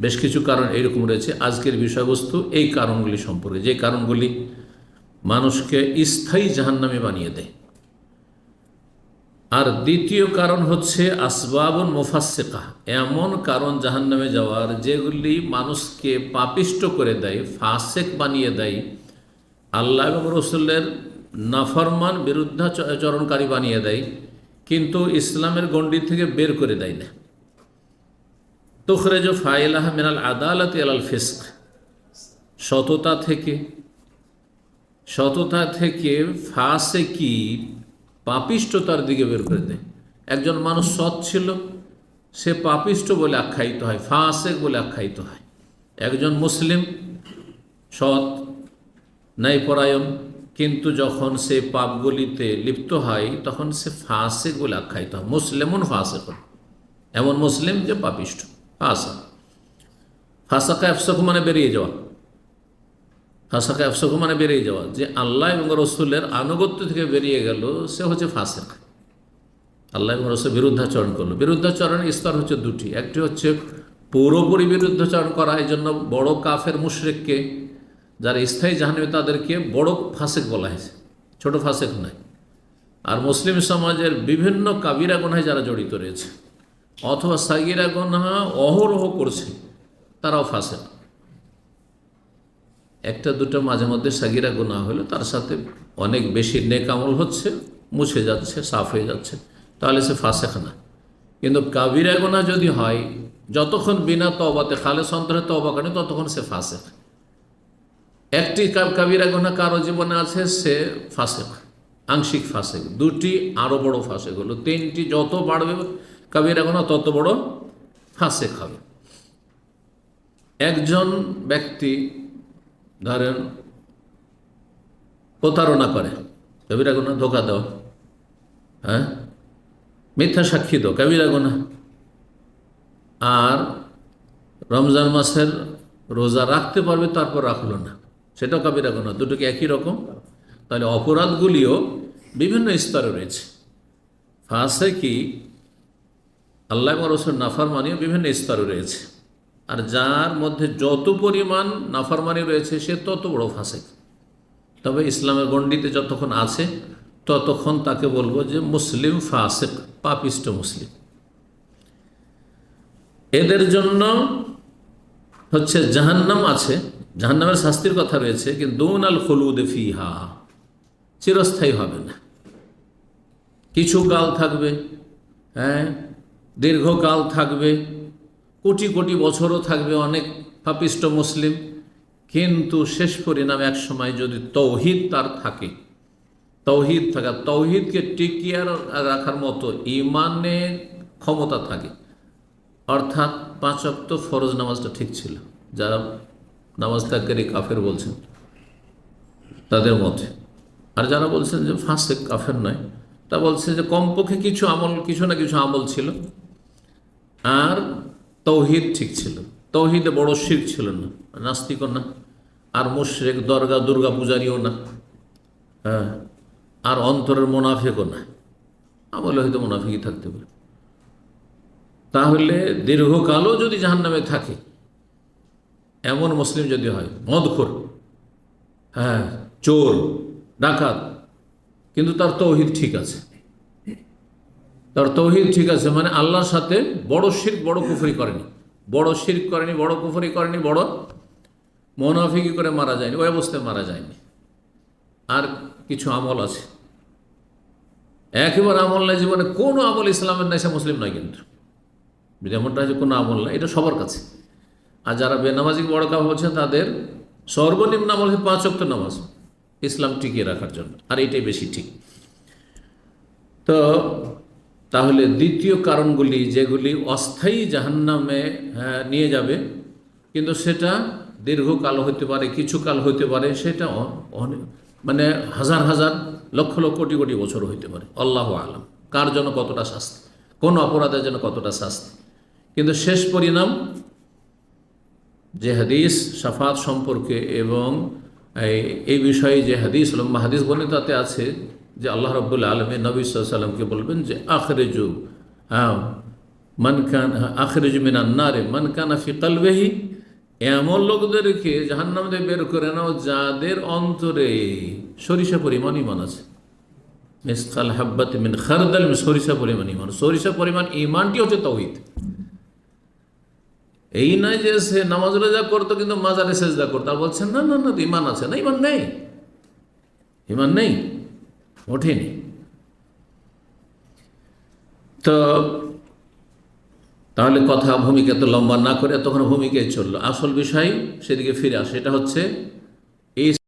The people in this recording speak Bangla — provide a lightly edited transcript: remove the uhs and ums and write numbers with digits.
বেশ কিছু কারণ এইরকম রয়েছে। আজকের বিষয়বস্তু এই কারণগুলি সম্পর্কে, যে কারণগুলি মানুষকে স্থায়ী জাহান্নামে বানিয়ে দেয়। আর দ্বিতীয় কারণ হচ্ছে আসবাবুন মুফাসসিকা, এমন কারণ জাহান্নামে যাওয়ার যেগুলি মানুষকে পাপিষ্ট করে দেয়, ফাসেক বানিয়ে দেয়, আল্লাহ এবং রসুলের নাফরমান বিরুদ্ধাচরণকারী বানিয়ে দেয়, কিন্তু ইসলামের গণ্ডি থেকে বের করে দেয় না। তুখরেজ ফাইলাহা মিনাল আদালাতি আলাল ফিসক, সততা থেকে ফাসেকি পাপিষ্টতার দিকে বের করে দেয়। একজন মানুষ সৎ ছিল, সে পাপিষ্ট বলে আখ্যায়িত হয়, ফাসেক বলে আখ্যায়িত হয়। একজন মুসলিম সৎ ন্যায়পরায়ণ, কিন্তু যখন সে পাপগুলিতে লিপ্ত হয় তখন সে ফাসেক বলে আখ্যায়িত হয়। মুসলিমুন ফাসেক, এমন মুসলিম যে পাপিষ্ট, ফাসাকা এফসাক মানে বেরিয়ে যাওয়া, ফাসাকা এফসাক মানে বেরিয়ে যাওয়া, যে আল্লাহ এবং রসুলের আনুগত্য থেকে বেরিয়ে গেল, সে হচ্ছে ফাসেক। আল্লাহ এবং রসুল বিরুদ্ধাচরণ করলো। বিরুদ্ধাচরণের স্তর হচ্ছে দুটি। একটি হচ্ছে পুরোপুরি বিরুদ্ধাচরণ করা, এই জন্য বড় কাফের মুশরিককে, যারা স্থায়ী জাহান্নামে, তাদেরকে বড় ফাসেক বলা হয়েছে, ছোট ফাসেক নয়। আর মুসলিম সমাজের বিভিন্ন কাবিরা গুনাহে যারা জড়িত রয়েছে অথবা সাগিরা গুনাহ অহরহ করছে, তারাও ফাসেক। একটা দুটো মাঝে মধ্যে সাগিরা গুনাহ হলো, তার সাথে অনেক বেশি নেক আমল হচ্ছে, মুছে যাচ্ছে, সাফ হয়ে যাচ্ছে, তাহলে সে ফাসেক না। কিন্তু কাবিরা গুনাহ যদি হয়, যতক্ষণ বিনা তওবাতে খালেস অন্তরে তওবা করে ততক্ষণ সে ফাসেক। একটি কাবিরা গুনাহ কারো জীবনে আছে, সে ফাসেক, আংশিক ফাসেক। দুটি আরও বড় ফাসেক হলো, তিনটি যত বাড়বে কাবিরা গুনাহ তত বড় ফাসেক হবে। একজন ব্যক্তি ধরেন প্রতারণা করে, কবিরা গুনাহ। ধোঁকা দেওয়া, হ্যাঁ, মিথ্যা সাক্ষী দাও, কবিরা গুনাহ। আর রমজান মাসের রোজা রাখতে পারবে, তারপর রাখলো না, সেটাও কবিরা গুনাহ। দুটোকে একই রকম। তাহলে অপরাধগুলিও বিভিন্ন স্তরে রয়েছে। ফাসেকি, আল্লাহ এবং রসুল নাফরমানিও বিভিন্ন স্তরে রয়েছে। আর যার মধ্যে যত পরিমাণ নাফরমানি রয়েছে, সে তত বড় ফাসেক। তবে ইসলামের গণ্ডিতে যতক্ষণ আছে ততক্ষণ তাকে বলবো যে মুসলিম ফাসেক, পাপিষ্ট মুসলিম। এদের জন্য হচ্ছে জাহান্নাম আছে, জাহান্নামের শাস্তির কথা রয়েছে, কিন্তু দুন আল খুলুদ ফিহা, চিরস্থায়ী হবে না, কিছু কাল থাকবে, হ্যাঁ, দীর্ঘকাল থাকবে, কোটি কোটি বছরও থাকবে অনেক পাপিষ্ট মুসলিম। কিন্তু শেষ পরিণাম এক সময় যদি তৌহিদ তার থাকে, তৌহিদ থাকা, তৌহিদকে টিকিয়ে রাখার মতো ইমানের ক্ষমতা থাকে, অর্থাৎ 5 ওয়াক্ত ফরজ নামাজটা ঠিক ছিল, যারা নামাজ ত্যাগকারী কাফের বলছেন তাদের মতে। আর যারা বলছেন যে ফাসেক, কাফের নয়, তা বলছে যে কমপক্ষে কিছু না কিছু আমল ছিল, আর তৌহিদ ঠিক ছিল, তৌহিদে বড় শিরক ছিল না, নাস্তিকও না, আর মুশরিক দরগা দুর্গা পূজারীও না, হ্যাঁ, আর অন্তরের মুনাফিকও না, আমলে হয়তো মুনাফিকই থাকতে পারে। তাহলে দীর্ঘকালও যদি জাহান্নামে থাকে এমন মুসলিম যদি হয়, মদখোর, হ্যাঁ, চোর, ডাকাত, কিন্তু তার তৌহিদ ঠিক আছে, তার তৌহিদ ঠিক আছে, মানে আল্লাহর সাথে বড় শিরক, বড় কুফরি করেনি, বড় শিরক করেনি, বড় কুফরি করেনি, বড় মুনাফিকি করে মারা যায়নি, ওই অবস্থায় মারা যায়নি। আর কিছু আমল আছে, একেবারে আমল নাই জীবনে, কোনো আমল ইসলামের নাই, সে মুসলিম নয়। কিন্তু যেমনটা হচ্ছে কোনো আমল নাই, এটা সবার কাছে। আর যারা বেনামাজি বড় কাজ বলছেন, তাদের সর্বনিম্ন আমল 5 ওয়াক্ত নামাজ, ইসলাম টিকিয়ে রাখার জন্য, আর এটাই বেশি ঠিক। তো তাহলে দ্বিতীয় কারণগুলি, যেগুলি অস্থায়ী জাহান্নামে নিয়ে যাবে, কিন্তু সেটা দীর্ঘকাল হতে পারে, কিছু কাল হতে পারে, সেটা মানে হাজার হাজার লক্ষ লক্ষ কোটি কোটি বছর হইতে পারে, আল্লাহু আলাম কার জন্য কতটা শাস্তি, কোন অপরাধের জন্য কতটা শাস্তি। কিন্তু শেষ পরিণাম, যে হাদিস শাফাত সম্পর্কে এবং এই বিষয়ে যে হাদিস, লম্বা হাদিস বলে, তাতে আছে যে আল্লাহ রাব্বুল আলামিন নবী সাল্লাল্লাহু আলাইহি ওয়াসাল্লামকে বলবেন যে আখরিজু মান কান আখরিজ মিনান নারে মান কানা ফি কলবিহি, এমন লোকদেরকে জাহান্নাম থেকে বের করে নাও যাদের অন্তরে সরিষা পরিমাণ ঈমান আছে। মিসকাল হাব্বাত মিন খারদাল, সরিষা পরিমাণ ঈমান। সরিষা পরিমাণ ঈমানটি হচ্ছে তাওহীদ। এই নয় যে সে নামাজ রোজা করতো কিন্তু মাজারে সেজদা করতো, আর বলছেন না না না ঈমান আছে। না, ঈমান নেই, ঈমান নেই, ওঠেনি। তো তাহলে কথা ভূমিকা তো লম্বা না করে তখন ভূমিকায় চললো। আসল বিষয় সেদিকে ফিরে আসে, এটা হচ্ছে এই